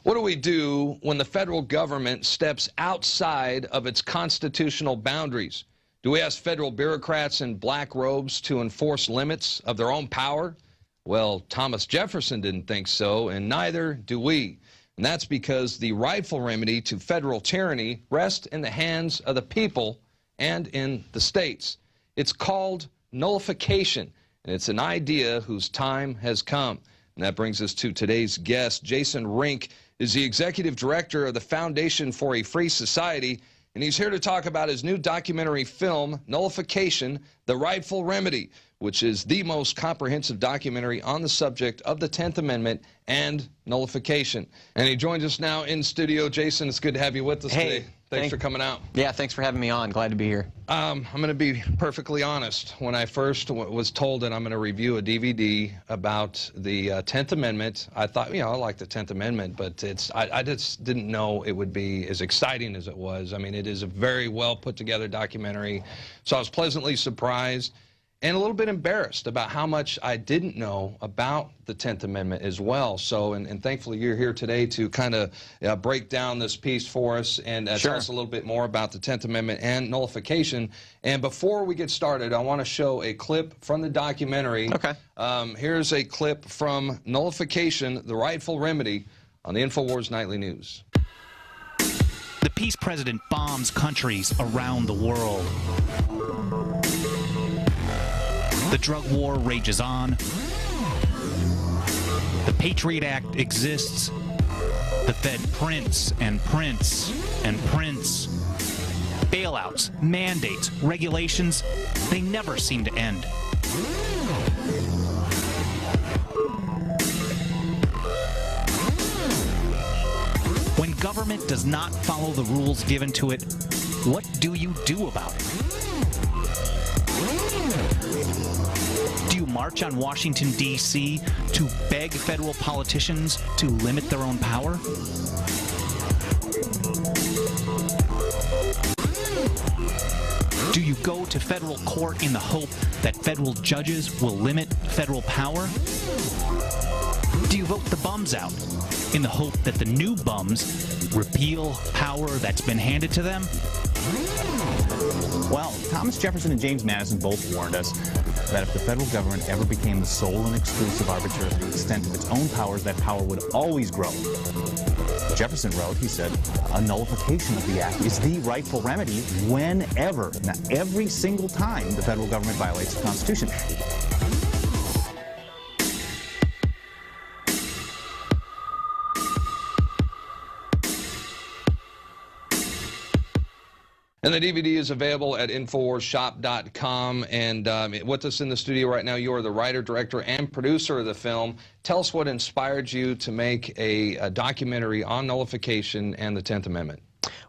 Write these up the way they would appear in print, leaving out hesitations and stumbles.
What do we do when the federal government steps outside of its constitutional boundaries? Do we ask federal bureaucrats in black robes to enforce limits of their own power? Well, Thomas Jefferson didn't think so, and neither do we. And that's because the rightful remedy to federal tyranny rests in the hands of the people and in the states. It's called nullification, and it's an idea whose time has come. And that brings us to today's guest. Jason Rink is the executive director of the Foundation for a Free Society, and he's here to talk about his new documentary film, Nullification, The Rightful Remedy, which is the most comprehensive documentary on the subject of the 10th Amendment and nullification. And he joins us now in studio. Jason, it's good to have you with us today. Thanks for coming out. Yeah, thanks for having me on. Glad to be here. I'm going to be perfectly honest. When I first was told that I'm going to review a DVD about the 10th Amendment, I thought, you know, I like the 10th Amendment, but I just didn't know it would be as exciting as it was. I mean, it is a very well put together documentary. So I was pleasantly surprised and a little bit embarrassed about how much I didn't know about the 10th Amendment as well. So, and thankfully you're here today to kind of break down this piece for us and tell us a little bit more about the 10th Amendment and nullification. And before we get started, I want to show a clip from the documentary. Okay. Here's a clip from Nullification, The Rightful Remedy on the InfoWars Nightly News. The peace president bombs countries around the world. The drug war rages on. The Patriot Act exists. The Fed prints and prints and prints. Bailouts, mandates, regulations, they never seem to end. When government does not follow the rules given to it, what do you do about it? Do you march on Washington, D.C. to beg federal politicians to limit their own power? Do you go to federal court in the hope that federal judges will limit federal power? Do you vote the bums out in the hope that the new bums repeal power that's been handed to them? Well, Thomas Jefferson and James Madison both warned us that if the federal government ever became the sole and exclusive arbiter of the extent of its own powers, that power would always grow. Jefferson wrote, he said, a nullification of the act is the rightful remedy whenever, now every single time the federal government violates the Constitution. And the DVD is available at InfoWarsShop.com. And with us in the studio right now, you are the writer, director, and producer of the film. Tell us what inspired you to make a documentary on nullification and the 10th Amendment.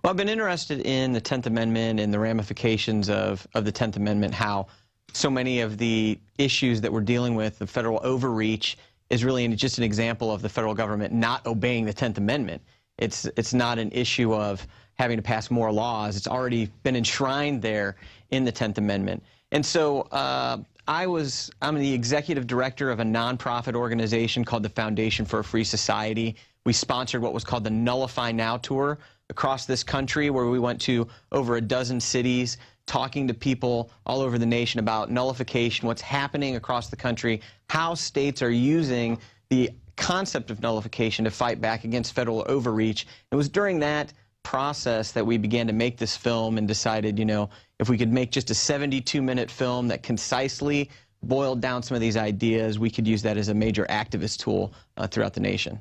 Well, I've been interested in the 10th Amendment and the ramifications of the 10th Amendment, how so many of the issues that we're dealing with, the federal overreach, is really just an example of the federal government not obeying the 10th Amendment. It's not an issue of having to pass more laws. It's already been enshrined there in the 10th Amendment. And so I'm the executive director of a nonprofit organization called the Foundation for a Free Society. We sponsored what was called the Nullify Now Tour across this country, where we went to over a dozen cities, talking to people all over the nation about nullification, what's happening across the country, how states are using the concept of nullification to fight back against federal overreach. It was during that process that we began to make this film and decided, you know, if we could make just a 72-minute film that concisely boiled down some of these ideas, we could use that as a major activist tool throughout the nation.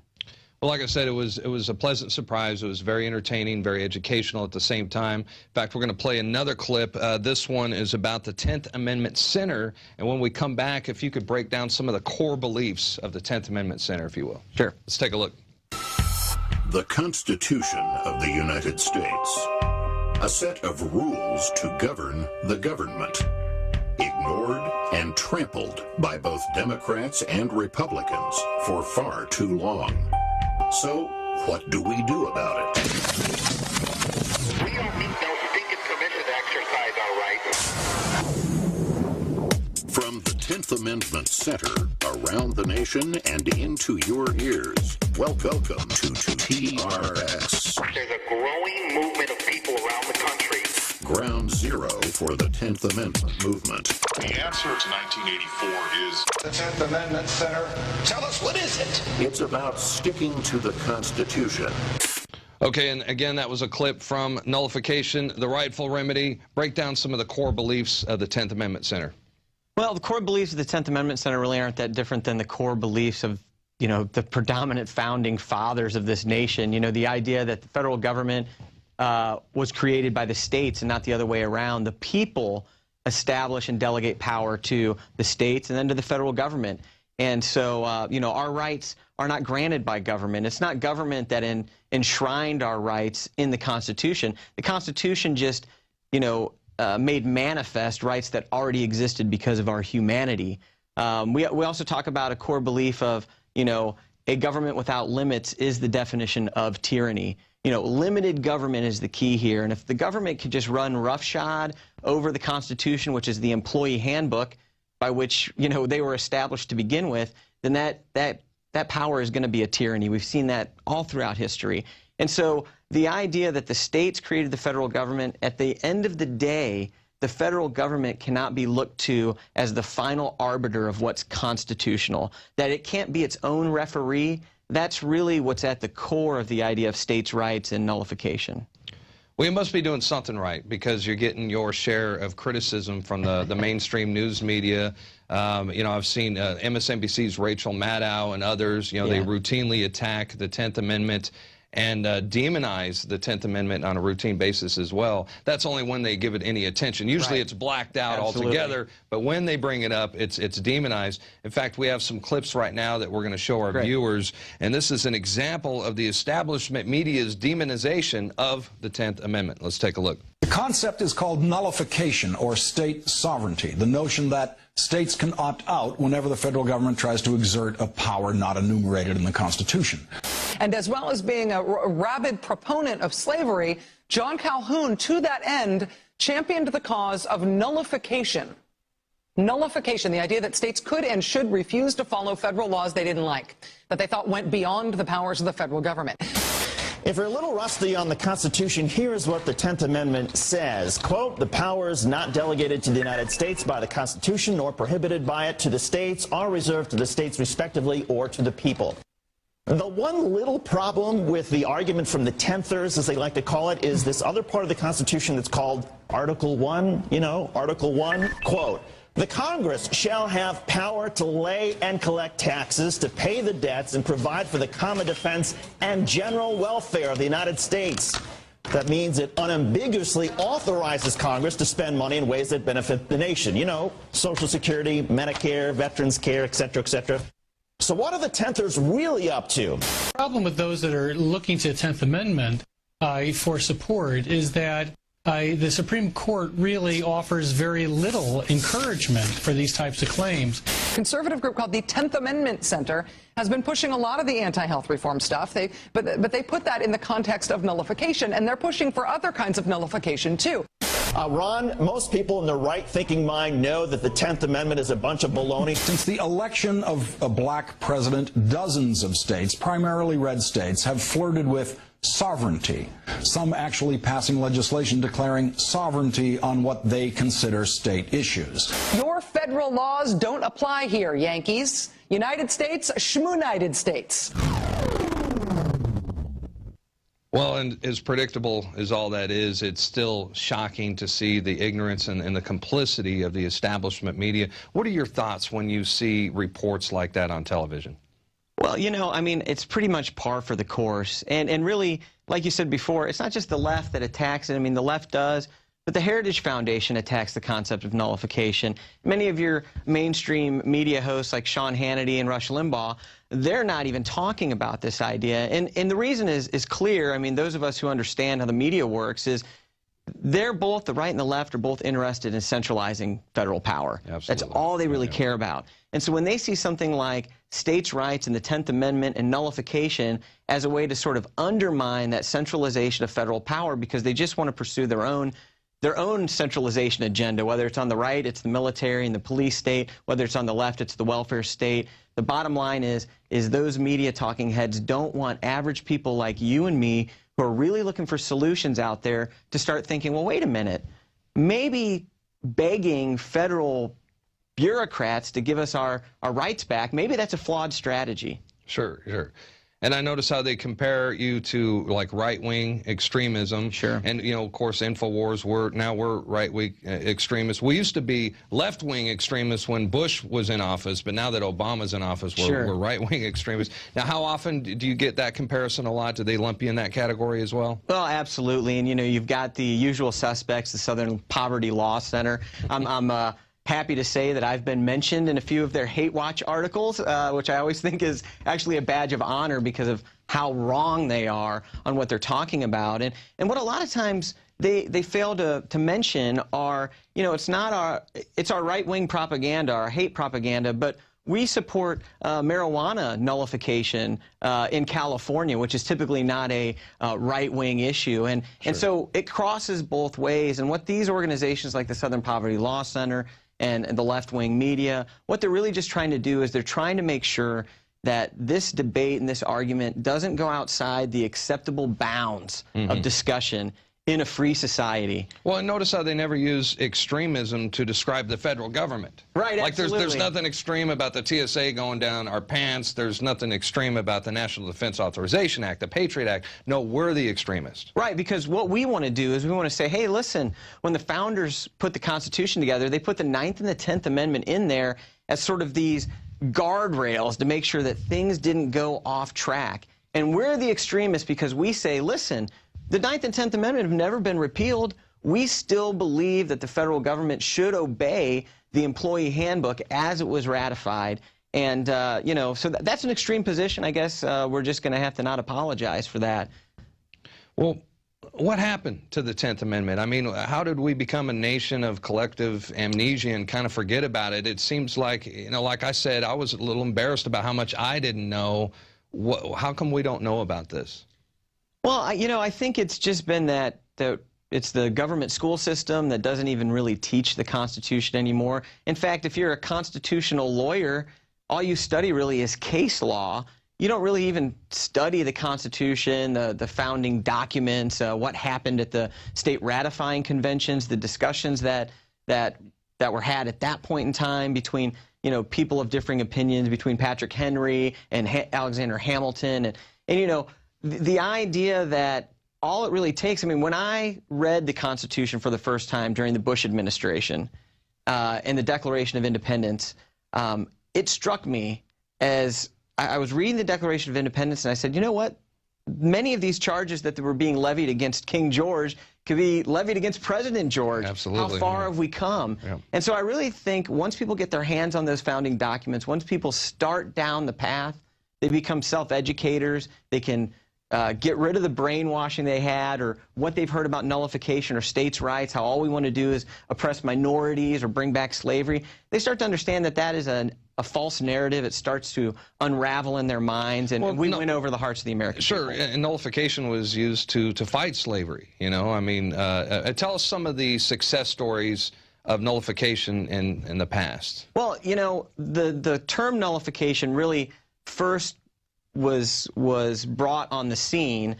Well, like I said, it was a pleasant surprise. It was very entertaining, very educational at the same time. In fact, we're going to play another clip. This one is about the 10th Amendment Center. And when we come back, if you could break down some of the core beliefs of the 10th Amendment Center, if you will. Sure. Let's take a look. The Constitution of the United States. A set of rules to govern the government. Ignored and trampled by both Democrats and Republicans for far too long. So, what do we do about it? We don't need no stinking commission to exercise our rights. From the 10th Amendment Center, around the nation and into your ears. Welcome to TRS. There's a growing movement of people around the country. Ground zero for the 10th Amendment movement. The answer to 1984 is the 10th Amendment Center. Tell us, what is it? It's about sticking to the Constitution. Okay, and again, that was a clip from Nullification, the Rightful Remedy. Break down some of the core beliefs of the 10th Amendment Center. Well, the core beliefs of the 10th Amendment Center really aren't that different than the core beliefs of, you know, the predominant founding fathers of this nation. You know, the idea that the federal government was created by the states and not the other way around. The people establish and delegate power to the states and then to the federal government. And so, you know, our rights are not granted by government. It's not government that enshrined our rights in the Constitution. The Constitution just, you know, made manifest rights that already existed because of our humanity. We also talk about a core belief of, you know, a government without limits is the definition of tyranny. You know, limited government is the key here. And if the government could just run roughshod over the Constitution, which is the employee handbook by which, you know, they were established to begin with, then that power is going to be a tyranny. We've seen that all throughout history. And so the idea that the states created the federal government, at the end of the day, the federal government cannot be looked to as the final arbiter of what's constitutional, that it can't be its own referee. That's really what's at the core of the idea of states' rights and nullification. Well, you must be doing something right because you're getting your share of criticism from the mainstream news media. You know, I've seen MSNBC's Rachel Maddow and others, you know, they routinely attack the 10th Amendment and demonize the 10th Amendment on a routine basis as well. That's only when they give it any attention. Usually it's blacked out altogether, but when they bring it up, it's demonized. In fact, we have some clips right now that we're going to show our viewers, and this is an example of the establishment media's demonization of the 10th Amendment. Let's take a look. The concept is called nullification, or state sovereignty, the notion that states can opt out whenever the federal government tries to exert a power not enumerated in the Constitution. And as well as being a rabid proponent of slavery, John Calhoun, to that end, championed the cause of nullification. Nullification, the idea that states could and should refuse to follow federal laws they didn't like, that they thought went beyond the powers of the federal government. If you're a little rusty on the Constitution, here's what the 10th Amendment says. Quote, the powers not delegated to the United States by the Constitution nor prohibited by it to the states are reserved to the states respectively or to the people. The one little problem with the argument from the Tenthers, as they like to call it, is this other part of the Constitution that's called Article 1, you know, Article 1, quote, the Congress shall have power to lay and collect taxes, to pay the debts, and provide for the common defense and general welfare of the United States. That means it unambiguously authorizes Congress to spend money in ways that benefit the nation. You know, Social Security, Medicare, Veterans Care, et cetera, et cetera. So what are the Tenthers really up to? The problem with those that are looking to the 10th Amendment for support is that the Supreme Court really offers very little encouragement for these types of claims. A conservative group called the 10th Amendment Center has been pushing a lot of the anti-health reform stuff, but they put that in the context of nullification, and they're pushing for other kinds of nullification, too. Ron, most people in their right-thinking mind know that the 10th Amendment is a bunch of baloney. Since the election of a black president, dozens of states, primarily red states, have flirted with sovereignty, some actually passing legislation declaring sovereignty on what they consider state issues. Your federal laws don't apply here, Yankees. United States, schmoonited States. Well, and as predictable as all that is, it's still shocking to see the ignorance and the complicity of the establishment media. What are your thoughts when you see reports like that on television? Well, you know, I mean, it's pretty much par for the course. And really, like you said before, it's not just the left that attacks it. I mean, the left does. But the Heritage Foundation attacks the concept of nullification. Many of your mainstream media hosts like Sean Hannity and Rush Limbaugh, they're not even talking about this idea. And the reason is clear. I mean, those of us who understand how the media works is they're both, the right and the left, are both interested in centralizing federal power. Absolutely. That's all they really care about. And so when they see something like states' rights and the 10th Amendment and nullification as a way to sort of undermine that centralization of federal power because they just want to pursue their own their own centralization agenda. Whether it's on the right, it's the military and the police state. Whether it's on the left, it's the welfare state. The bottom line is those media talking heads don't want average people like you and me who are really looking for solutions out there to start thinking, well, wait a minute, maybe begging federal bureaucrats to give us our rights back, maybe that's a flawed strategy. Sure, sure. And I notice how they compare you to, like, right-wing extremism. Sure. And, you know, of course, InfoWars, we're right-wing extremists. We used to be left-wing extremists when Bush was in office, but now that Obama's in office, we're right-wing extremists. Now, how often do you get that comparison a lot? Do they lump you in that category as well? Well, absolutely. And, you know, you've got the usual suspects, the Southern Poverty Law Center. I'm happy to say that I've been mentioned in a few of their hate watch articles, which I always think is actually a badge of honor because of how wrong they are on what they're talking about. And what a lot of times they fail to mention are, you know, it's our right-wing propaganda, our hate propaganda, but we support marijuana nullification in California, which is typically not a right-wing issue. And so it crosses both ways. And what these organizations like the Southern Poverty Law Center and the left-wing media, what they're really just trying to do is they're trying to make sure that this debate and this argument doesn't go outside the acceptable bounds of discussion in a free society. Well, and notice how they never use extremism to describe the federal government. Right, like absolutely. there's nothing extreme about the TSA going down our pants. There's nothing extreme about the National Defense Authorization Act, the Patriot Act. No, we're the extremists. Right, because what we want to do is we want to say, hey, listen, when the founders put the Constitution together, they put the 9th and the 10th Amendment in there as sort of these guardrails to make sure that things didn't go off track. And we're the extremists because we say, listen, the 9th and 10th Amendment have never been repealed. We still believe that the federal government should obey the employee handbook as it was ratified. And, you know, so that's an extreme position. I guess we're just going to have to not apologize for that. Well, what happened to the 10th Amendment? I mean, how did we become a nation of collective amnesia and kind of forget about it? It seems like, you know, like I said, I was a little embarrassed about how much I didn't know. How come we don't know about this? Well, you know, I think it's just been that it's the government school system that doesn't even really teach the Constitution anymore. In fact, if you're a constitutional lawyer, all you study really is case law. You don't really even study the Constitution, the founding documents, what happened at the state ratifying conventions, the discussions that were had at that point in time between, you know, people of differing opinions, between Patrick Henry and Alexander Hamilton, and you know, the idea that all it really takes, I mean, when I read the Constitution for the first time during the Bush administration and the Declaration of Independence, it struck me as I was reading the Declaration of Independence and I said, you know what? Many of these charges that were being levied against King George could be levied against President George. Absolutely. How far have we come? Yeah. And so I really think once people get their hands on those founding documents, once people start down the path, they become self-educators, they can get rid of the brainwashing they had or what they've heard about nullification or states' rights, how all we want to do is oppress minorities or bring back slavery. They start to understand that that is a false narrative. It starts to unravel in their minds, and we win over the hearts of the American people. Sure, and nullification was used to fight slavery, you know. I mean, tell us some of the success stories of nullification in the past. Well, you know, the term nullification really first was brought on the scene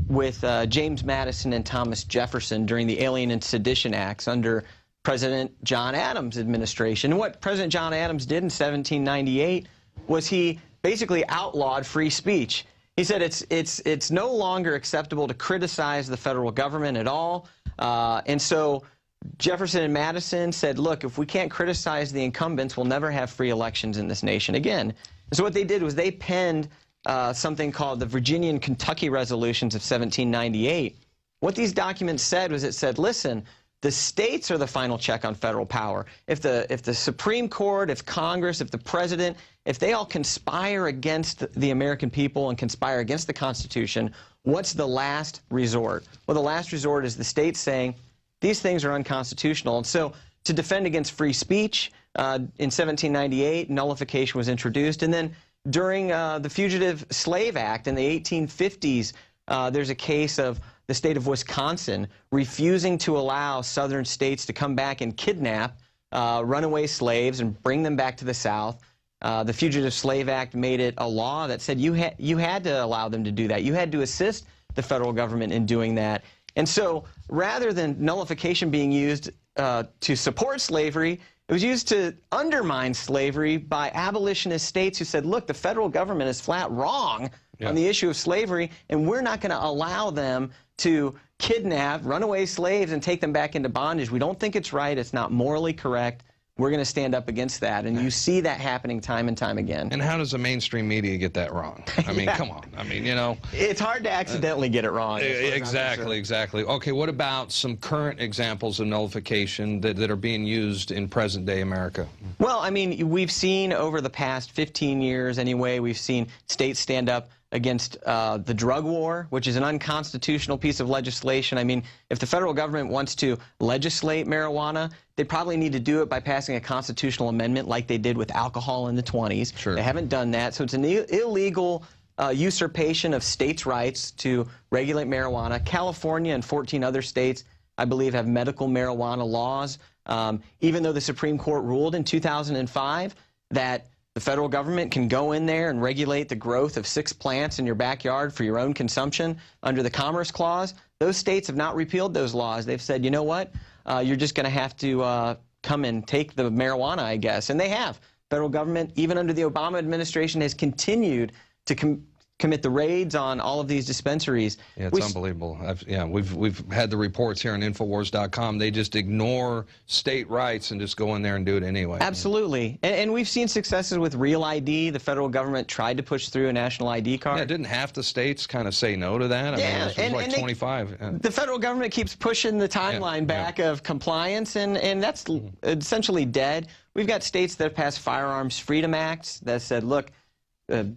with James Madison and Thomas Jefferson during the Alien and Sedition Acts under President John Adams' administration. And what President John Adams did in 1798 was he basically outlawed free speech. He said it's no longer acceptable to criticize the federal government at all. And so Jefferson and Madison said, look, if we can't criticize the incumbents, we'll never have free elections in this nation again. So what they did was they penned something called the Virginia and Kentucky Resolutions of 1798. What these documents said was it said, listen, the states are the final check on federal power. If the Supreme Court, if Congress, if the President, if they all conspire against the American people and conspire against the Constitution, what's the last resort? Well, the last resort is the states saying these things are unconstitutional. And so to defend against free speech, in 1798, nullification was introduced. And then during the Fugitive Slave Act in the 1850s, there's a case of the state of Wisconsin refusing to allow southern states to come back and kidnap runaway slaves and bring them back to the South. The Fugitive Slave Act made it a law that said you had to allow them to do that. You had to assist the federal government in doing that. And so rather than nullification being used to support slavery, it was used to undermine slavery by abolitionist states who said, look, the federal government is flat wrong on the issue of slavery, and we're not going to allow them to kidnap runaway slaves and take them back into bondage. We don't think it's right. It's not morally correct. We're going to stand up against that. And you see that happening time and time again. And how does the mainstream media get that wrong? I mean, come on. I mean, you know. It's hard to accidentally get it wrong. Exactly, exactly. Okay, what about some current examples of nullification that are being used in present-day America? Well, I mean, we've seen over the past 15 years anyway, we've seen states stand up against the drug war, which is an unconstitutional piece of legislation. I mean, if the federal government wants to legislate marijuana, they probably need to do it by passing a constitutional amendment like they did with alcohol in the 20s. Sure. They haven't done that, so it's an illegal usurpation of states' rights to regulate marijuana. California and 14 other states, I believe, have medical marijuana laws, even though the Supreme Court ruled in 2005 that the federal government can go in there and regulate the growth of 6 plants in your backyard for your own consumption under the Commerce Clause. Those states have not repealed those laws. They've said, you know what, you're just going to have to come and take the marijuana, I guess. And they have. Federal government, even under the Obama administration, has continued to commit the raids on all of these dispensaries. Yeah, it's unbelievable. We've had the reports here on InfoWars.com. They just ignore state rights and just go in there and do it anyway. Absolutely. And we've seen successes with Real ID. The federal government tried to push through a national ID card. Yeah, didn't half the states kind of say no to that? I mean, it was like 25. The federal government keeps pushing the timeline back of compliance, and that's essentially dead. We've got states that have passed Firearms Freedom Acts that said, look,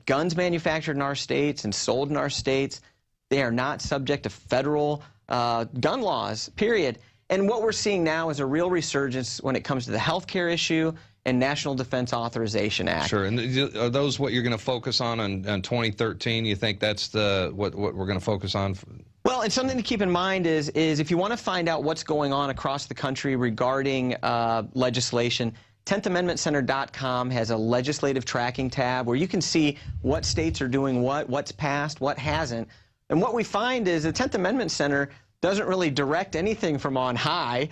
guns manufactured in our states and sold in our states, they are not subject to federal gun laws, period. And what we're seeing now is a real resurgence when it comes to the health care issue and National Defense Authorization Act. Sure. And are those what you're going to focus on 2013? You think that's what we're going to focus on? Well, and something to keep in mind is if you want to find out what's going on across the country regarding legislation, 10thAmendmentCenter.com has a legislative tracking tab where you can see what states are doing what's passed, what hasn't. And what we find is the 10th Amendment Center doesn't really direct anything from on high.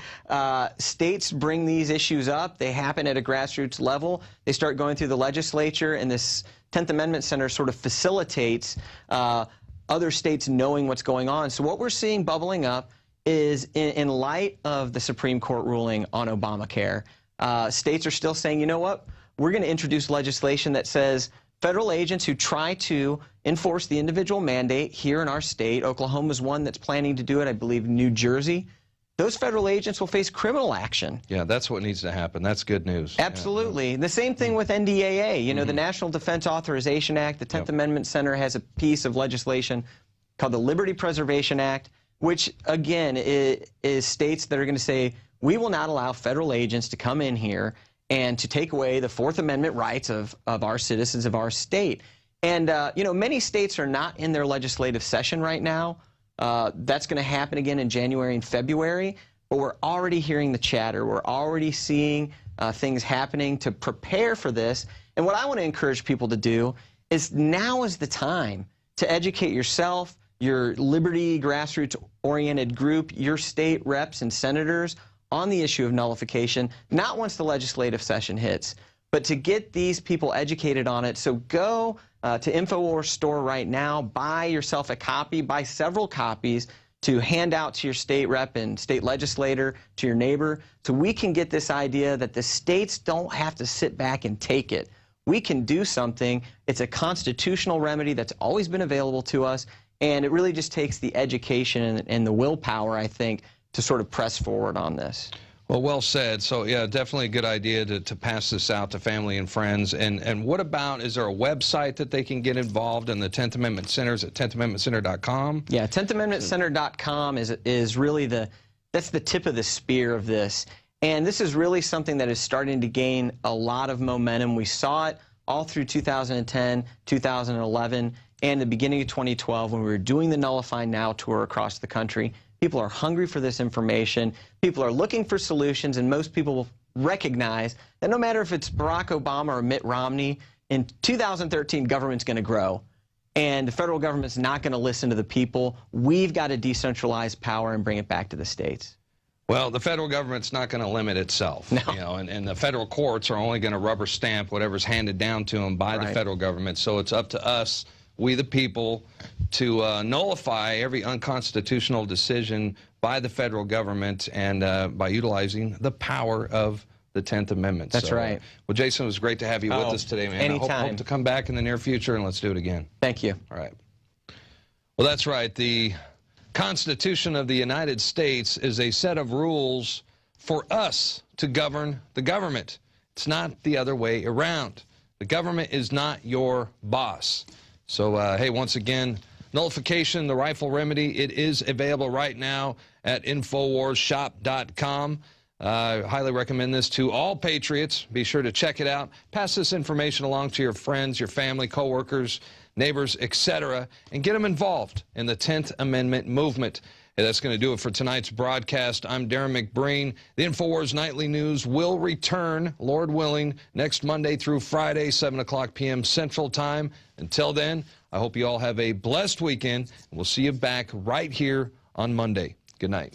States bring these issues up. They happen at a grassroots level. They start going through the legislature, and this 10th Amendment Center sort of facilitates other states knowing what's going on. So what we're seeing bubbling up is in light of the Supreme Court ruling on Obamacare, states are still saying, you know what, we're going to introduce legislation that says federal agents who try to enforce the individual mandate here in our state, Oklahoma's one that's planning to do it, I believe New Jersey, those federal agents will face criminal action. Yeah, that's what needs to happen. That's good news. Absolutely. The same thing with NDAA. You know, the National Defense Authorization Act, the 10th Amendment Center has a piece of legislation called the Liberty Preservation Act, which, again, is states that are going to say, we will not allow federal agents to come in here and to take away the Fourth Amendment rights of our citizens of our state. And, you know, many states are not in their legislative session right now. That's going to happen again in January and February. But we're already hearing the chatter. We're already seeing things happening to prepare for this. And what I want to encourage people to do is now is the time to educate yourself, your liberty grassroots-oriented group, your state reps and senators on the issue of nullification, not once the legislative session hits, but to get these people educated on it. So go to InfoWars store right now, buy yourself a copy, buy several copies to hand out to your state rep and state legislator, to your neighbor, so we can get this idea that the states don't have to sit back and take it. We can do something. It's a constitutional remedy that's always been available to us, and it really just takes the education and the willpower, I think, to sort of press forward on this. Well, well said. So, yeah, definitely a good idea to pass this out to family and friends. And what about, is there a website that they can get involved in the 10th Amendment Centers at 10thAmendmentCenter.com? Yeah, 10thAmendmentCenter.com is really that's the tip of the spear of this. And this is really something that is starting to gain a lot of momentum. We saw it all through 2010, 2011, and the beginning of 2012 when we were doing the Nullify Now tour across the country. People are hungry for this information. People are looking for solutions, and most people recognize that no matter if it's Barack Obama or Mitt Romney, in 2013, government's going to grow, and the federal government's not going to listen to the people. We've got to decentralize power and bring it back to the states. Well, the federal government's not going to limit itself, no. You know, and the federal courts are only going to rubber stamp whatever's handed down to them by the federal government. So it's up to us, we the people, to nullify every unconstitutional decision by the federal government and by utilizing the power of the 10th Amendment. That's right. Well, Jason, it was great to have you with us today, man. Anytime. I hope to come back in the near future, and let's do it again. Thank you. All right. Well, that's right. The Constitution of the United States is a set of rules for us to govern the government. It's not the other way around. The government is not your boss. So, hey, once again, Nullification, the Rightful Remedy, it is available right now at InfoWarsShop.com. Highly recommend this to all patriots. Be sure to check it out. Pass this information along to your friends, your family, coworkers, neighbors, etc., and get them involved in the 10th Amendment movement. Hey, that's going to do it for tonight's broadcast. I'm Darren McBreen. The InfoWars Nightly News will return, Lord willing, next Monday through Friday, 7 o'clock p.m. Central Time. Until then, I hope you all have a blessed weekend, and we'll see you back right here on Monday. Good night.